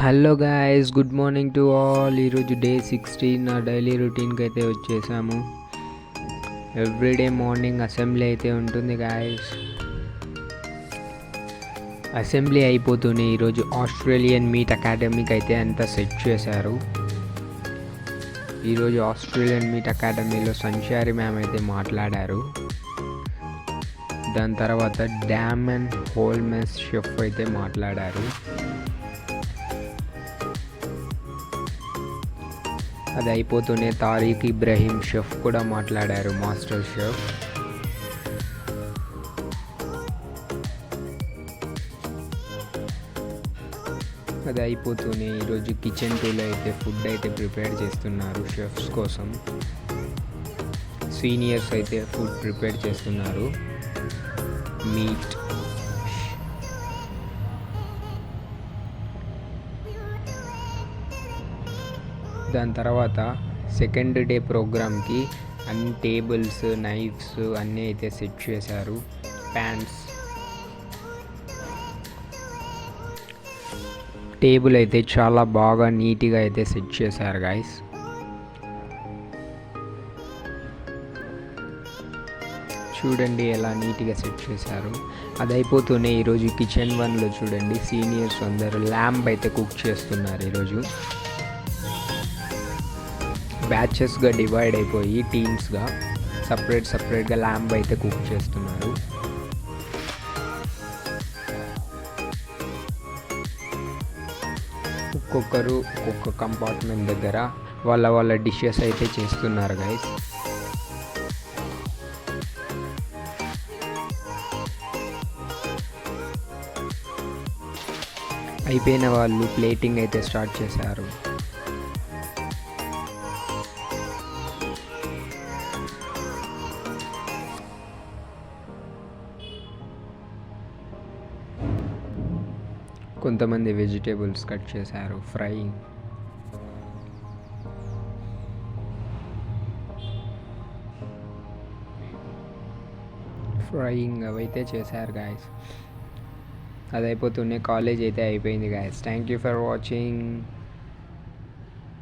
Hello guys, good morning to all. ఈరోజు day 16 నా daily రొటీన్కి అయితే వచ్చేసాము. ఎవ్రీడే మార్నింగ్ అసెంబ్లీ అయితే ఉంటుంది గాయ్స్. అసెంబ్లీ అయిపోతూనే ఈరోజు ఆస్ట్రేలియన్ మీట్ అకాడమీకి అయితే అంతా సెట్ చేశారు. ఈరోజు ఆస్ట్రేలియన్ మీట్ అకాడమీలో సంచారి మ్యామ్ అయితే మాట్లాడారు. దాని తర్వాత డ్యామ్ అండ్ హోల్మెస్ షెఫ్ అయితే మాట్లాడారు. అది అయిపోతూనే తారీఖ్ ఇబ్రహీం షెఫ్ కూడా మాట్లాడారు, మాస్టర్ షెఫ్. అది అయిపోతూనే ఈరోజు కిచెన్ టూలో అయితే ఫుడ్ అయితే ప్రిపేర్ చేస్తున్నారు షెఫ్స్ కోసం. సీనియర్స్ అయితే ఫుడ్ ప్రిపేర్ చేస్తున్నారు. మీట్, దాని తర్వాత సెకండ్ డే ప్రోగ్రామ్కి అన్ని టేబుల్స్, నైఫ్స్ అన్నీ అయితే సెట్ చేశారు. ప్యాన్స్, టేబుల్ అయితే చాలా బాగా నీట్గా అయితే సెట్ చేశారు గాయస్. చూడండి ఎలా నీట్గా సెట్ చేశారు. అది అయిపోతూనే ఈరోజు కిచెన్ వన్లో చూడండి సీనియర్స్ అందరూ ల్యాంబ్ అయితే కుక్ చేస్తున్నారు. ఈరోజు బ్యాచెస్గా డివైడ్ అయిపోయి టీమ్స్గా సపరేట్గా ల్యాంబ్ అయితే కుక్ చేస్తున్నారు. ఒక్కొక్కరు ఒక్కొక్క కంపార్ట్మెంట్ దగ్గర వాళ్ళ డిషెస్ అయితే చేస్తున్నారు గైస్. అయిపోయిన వాళ్ళు ప్లేటింగ్ అయితే స్టార్ట్ చేశారు. కొంతమంది వెజిటేబుల్స్ కట్ చేశారు. ఫ్రైయింగ్ అవైతే చేశారు గాయస్. అది అయిపోతూనే కాలేజ్ అయితే అయిపోయింది guys. Thank you for watching.